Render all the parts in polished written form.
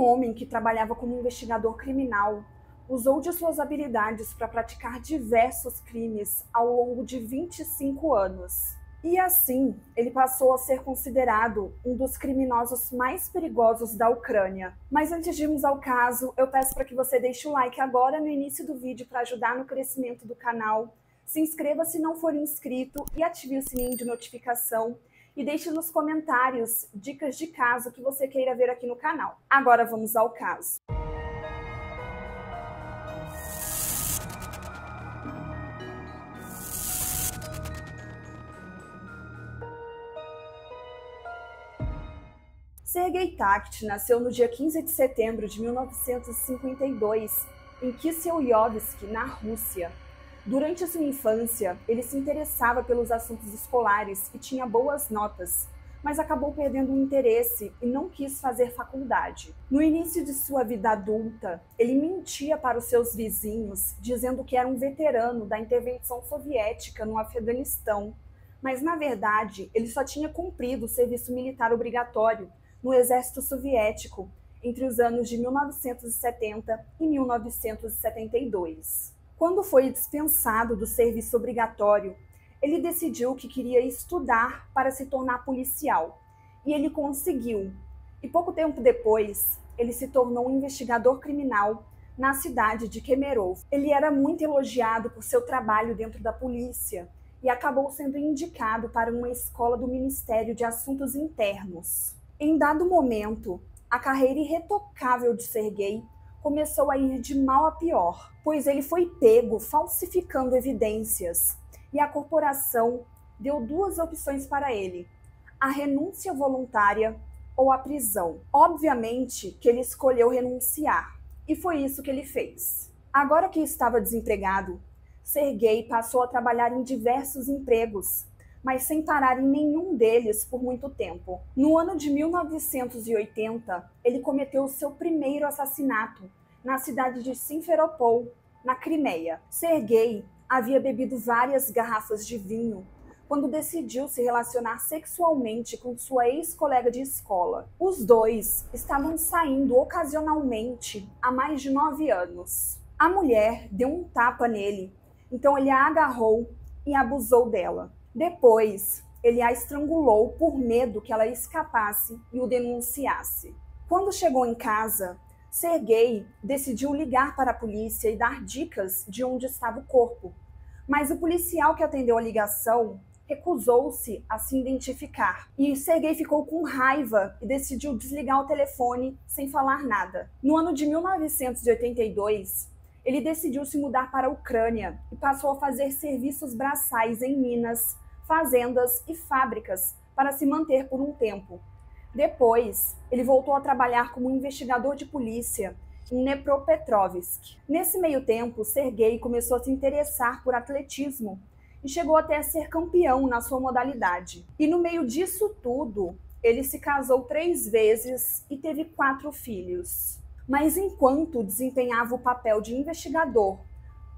homem que trabalhava como investigador criminal usou de suas habilidades para praticar diversos crimes ao longo de 25 anos. E assim, ele passou a ser considerado um dos criminosos mais perigosos da Ucrânia. Mas antes de irmos ao caso, eu peço para que você deixe o like agora no início do vídeo para ajudar no crescimento do canal. Se inscreva se não for inscrito e ative o sininho de notificação. E deixe nos comentários dicas de caso que você queira ver aqui no canal. Agora vamos ao caso. Sergei Takht nasceu no dia 15 de setembro de 1952 em Kiselyovsk, na Rússia. Durante sua infância, ele se interessava pelos assuntos escolares e tinha boas notas, mas acabou perdendo o interesse e não quis fazer faculdade. No início de sua vida adulta, ele mentia para os seus vizinhos, dizendo que era um veterano da intervenção soviética no Afeganistão, mas na verdade ele só tinha cumprido o serviço militar obrigatório no exército soviético entre os anos de 1970 e 1972. Quando foi dispensado do serviço obrigatório, ele decidiu que queria estudar para se tornar policial, e ele conseguiu. E pouco tempo depois, ele se tornou um investigador criminal na cidade de Kemerov. Ele era muito elogiado por seu trabalho dentro da polícia e acabou sendo indicado para uma escola do Ministério de Assuntos Internos. Em dado momento, a carreira irretocável de Sergei começou a ir de mal a pior, pois ele foi pego falsificando evidências e a corporação deu duas opções para ele: a renúncia voluntária ou a prisão. Obviamente que ele escolheu renunciar, e foi isso que ele fez. Agora que estava desempregado, Sergei passou a trabalhar em diversos empregos, mas sem parar em nenhum deles por muito tempo. No ano de 1980, ele cometeu seu primeiro assassinato na cidade de Simferopol, na Crimeia. Sergei havia bebido várias garrafas de vinho quando decidiu se relacionar sexualmente com sua ex-colega de escola. Os dois estavam saindo ocasionalmente há mais de 9 anos. A mulher deu um tapa nele, então ele a agarrou e abusou dela. Depois, ele a estrangulou por medo que ela escapasse e o denunciasse. Quando chegou em casa, Sergei decidiu ligar para a polícia e dar dicas de onde estava o corpo, mas o policial que atendeu a ligação recusou-se a se identificar. E Sergei ficou com raiva e decidiu desligar o telefone sem falar nada. No ano de 1982, ele decidiu se mudar para a Ucrânia e passou a fazer serviços braçais em minas, fazendas e fábricas para se manter por um tempo. Depois, ele voltou a trabalhar como investigador de polícia em Dnepropetrovsk. Nesse meio tempo, Sergei começou a se interessar por atletismo e chegou até a ser campeão na sua modalidade. E no meio disso tudo, ele se casou 3 vezes e teve 4 filhos. Mas enquanto desempenhava o papel de investigador,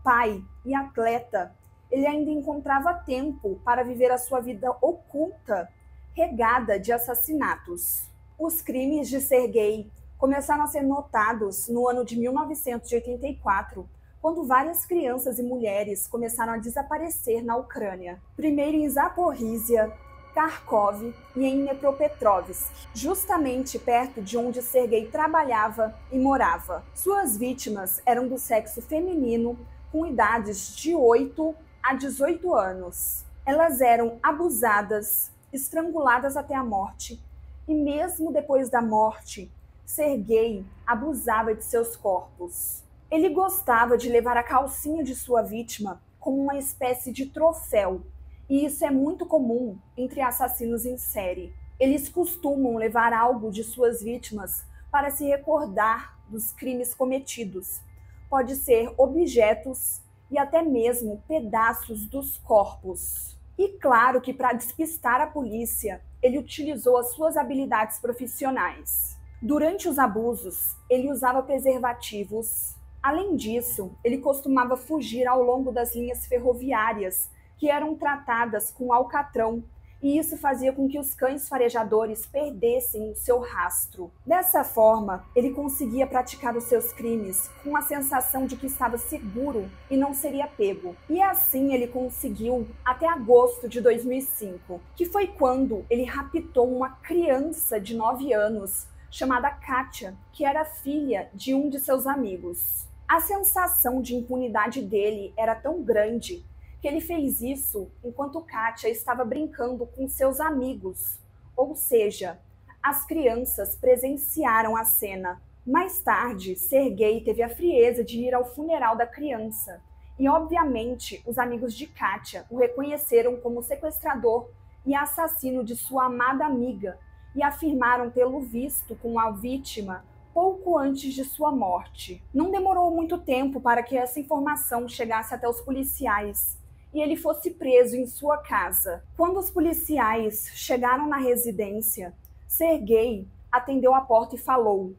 pai e atleta, ele ainda encontrava tempo para viver a sua vida oculta, regada de assassinatos. Os crimes de Sergei começaram a ser notados no ano de 1984, quando várias crianças e mulheres começaram a desaparecer na Ucrânia. Primeiro em Zaporizhia, Kharkov e em Dnepropetrovsk, justamente perto de onde Sergei trabalhava e morava. Suas vítimas eram do sexo feminino, com idades de 8 a 18 anos. Elas eram abusadas, estranguladas até a morte, e mesmo depois da morte, Sergei abusava de seus corpos. Ele gostava de levar a calcinha de sua vítima como uma espécie de troféu, e isso é muito comum entre assassinos em série. Eles costumam levar algo de suas vítimas para se recordar dos crimes cometidos. Pode ser objetos e até mesmo pedaços dos corpos. E claro que para despistar a polícia, ele utilizou as suas habilidades profissionais. Durante os abusos, ele usava preservativos. Além disso, ele costumava fugir ao longo das linhas ferroviárias, que eram tratadas com alcatrão e isso fazia com que os cães farejadores perdessem o seu rastro. Dessa forma, ele conseguia praticar os seus crimes com a sensação de que estava seguro e não seria pego. E assim ele conseguiu até agosto de 2005, que foi quando ele raptou uma criança de 9 anos, chamada Kátia, que era filha de um de seus amigos. A sensação de impunidade dele era tão grande que ele fez isso enquanto Kátia estava brincando com seus amigos, ou seja, as crianças presenciaram a cena. Mais tarde, Serguei teve a frieza de ir ao funeral da criança e, obviamente, os amigos de Kátia o reconheceram como sequestrador e assassino de sua amada amiga e afirmaram tê-lo visto com a vítima pouco antes de sua morte. Não demorou muito tempo para que essa informação chegasse até os policiais e ele fosse preso em sua casa. Quando os policiais chegaram na residência, Serguei atendeu a porta e falou: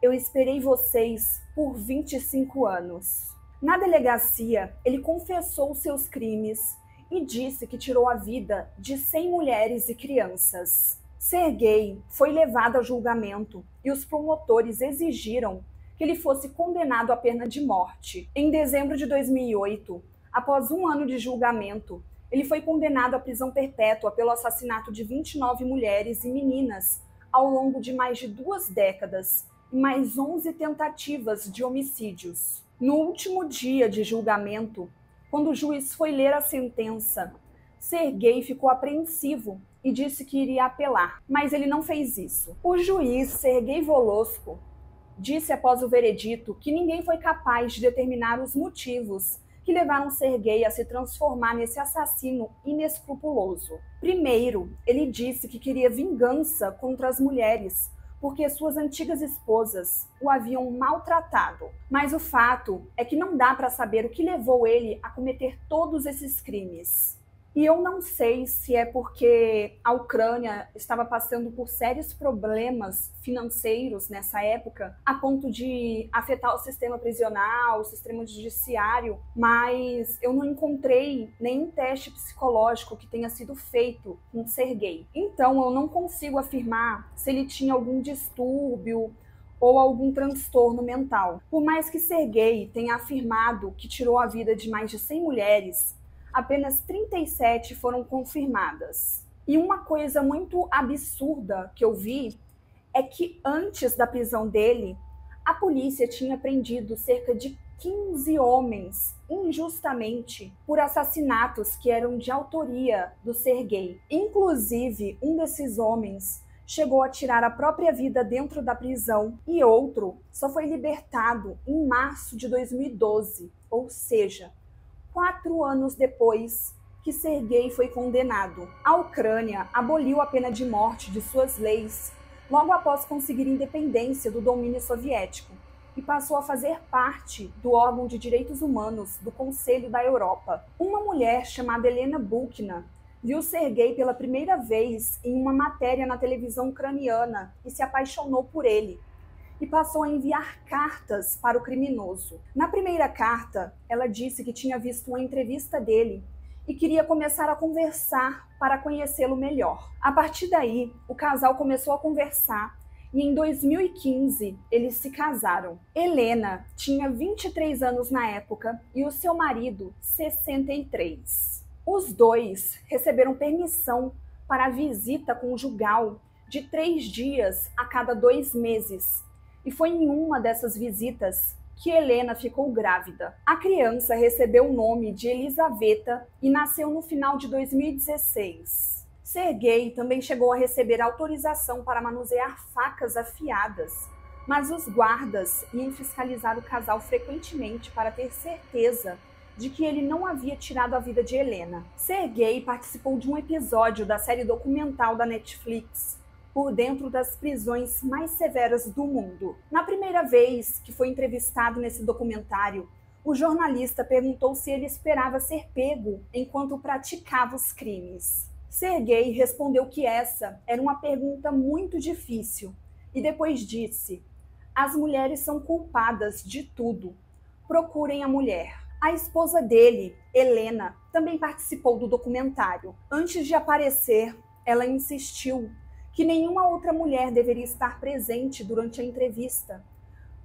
"Eu esperei vocês por 25 anos." Na delegacia, ele confessou seus crimes e disse que tirou a vida de 100 mulheres e crianças. Serguei foi levado a julgamento e os promotores exigiram que ele fosse condenado à pena de morte. Em dezembro de 2008, após um ano de julgamento, ele foi condenado à prisão perpétua pelo assassinato de 29 mulheres e meninas ao longo de mais de 2 décadas e mais 11 tentativas de homicídios. No último dia de julgamento, quando o juiz foi ler a sentença, Serguei ficou apreensivo e disse que iria apelar, mas ele não fez isso. O juiz Serguei Volosco disse após o veredito que ninguém foi capaz de determinar os motivos que levaram Serguei a se transformar nesse assassino inescrupuloso. Primeiro, ele disse que queria vingança contra as mulheres, porque suas antigas esposas o haviam maltratado. Mas o fato é que não dá para saber o que levou ele a cometer todos esses crimes. E eu não sei se é porque a Ucrânia estava passando por sérios problemas financeiros nessa época, a ponto de afetar o sistema prisional, o sistema judiciário, mas eu não encontrei nenhum teste psicológico que tenha sido feito com Serguei. Então eu não consigo afirmar se ele tinha algum distúrbio ou algum transtorno mental. Por mais que Serguei tenha afirmado que tirou a vida de mais de 100 mulheres, apenas 37 foram confirmadas. E uma coisa muito absurda que eu vi é que antes da prisão dele, a polícia tinha prendido cerca de 15 homens injustamente por assassinatos que eram de autoria do Serguei. Inclusive, um desses homens chegou a tirar a própria vida dentro da prisão e outro só foi libertado em março de 2012, ou seja, 4 anos depois que Serguei foi condenado. A Ucrânia aboliu a pena de morte de suas leis logo após conseguir independência do domínio soviético e passou a fazer parte do órgão de direitos humanos do Conselho da Europa. Uma mulher chamada Helena Bukina viu Serguei pela primeira vez em uma matéria na televisão ucraniana e se apaixonou por ele e passou a enviar cartas para o criminoso. Na primeira carta, ela disse que tinha visto uma entrevista dele e queria começar a conversar para conhecê-lo melhor. A partir daí, o casal começou a conversar e em 2015 eles se casaram. Helena tinha 23 anos na época e o seu marido 63. Os dois receberam permissão para a visita conjugal de 3 dias a cada 2 meses. E foi em uma dessas visitas que Helena ficou grávida. A criança recebeu o nome de Elisaveta e nasceu no final de 2016. Serguei também chegou a receber autorização para manusear facas afiadas, mas os guardas iam fiscalizar o casal frequentemente para ter certeza de que ele não havia tirado a vida de Helena. Serguei participou de um episódio da série documental da Netflix, Por Dentro das Prisões Mais Severas do Mundo. Na primeira vez que foi entrevistado nesse documentário, o jornalista perguntou se ele esperava ser pego enquanto praticava os crimes. Serguei respondeu que essa era uma pergunta muito difícil e depois disse: "As mulheres são culpadas de tudo. Procurem a mulher." A esposa dele, Helena, também participou do documentário. Antes de aparecer, ela insistiu que nenhuma outra mulher deveria estar presente durante a entrevista,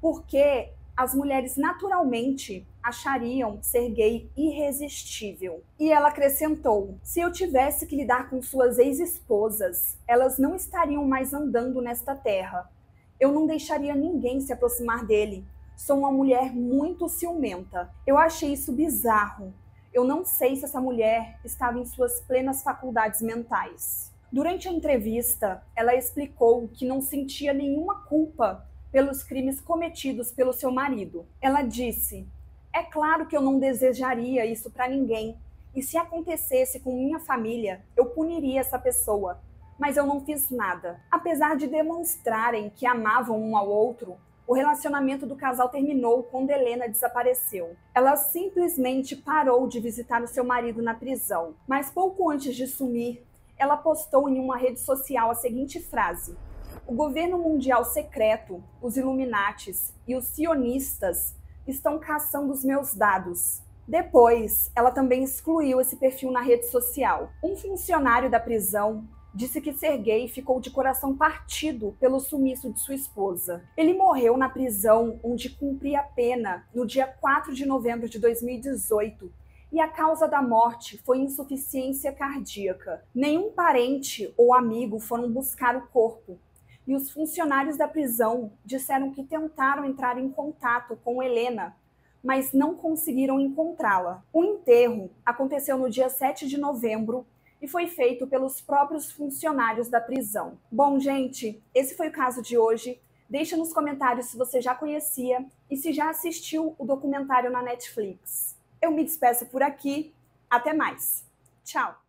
porque as mulheres naturalmente achariam ser gay irresistível. E ela acrescentou: se eu tivesse que lidar com suas ex-esposas, elas não estariam mais andando nesta terra. Eu não deixaria ninguém se aproximar dele. Sou uma mulher muito ciumenta. Eu achei isso bizarro. Eu não sei se essa mulher estava em suas plenas faculdades mentais. Durante a entrevista, ela explicou que não sentia nenhuma culpa pelos crimes cometidos pelo seu marido. Ela disse: é claro que eu não desejaria isso para ninguém, e se acontecesse com minha família, eu puniria essa pessoa, mas eu não fiz nada. Apesar de demonstrarem que amavam um ao outro, o relacionamento do casal terminou quando Helena desapareceu. Ela simplesmente parou de visitar o seu marido na prisão, mas pouco antes de sumir, ela postou em uma rede social a seguinte frase: o governo mundial secreto, os Illuminatis e os sionistas estão caçando os meus dados. Depois, ela também excluiu esse perfil na rede social. Um funcionário da prisão disse que Serguei ficou de coração partido pelo sumiço de sua esposa. Ele morreu na prisão onde cumpria a pena no dia 4 de novembro de 2018 e a causa da morte foi insuficiência cardíaca. Nenhum parente ou amigo foram buscar o corpo. E os funcionários da prisão disseram que tentaram entrar em contato com Helena, mas não conseguiram encontrá-la. O enterro aconteceu no dia 7 de novembro e foi feito pelos próprios funcionários da prisão. Bom, gente, esse foi o caso de hoje. Deixa nos comentários se você já conhecia e se já assistiu o documentário na Netflix. Eu me despeço por aqui. Até mais. Tchau!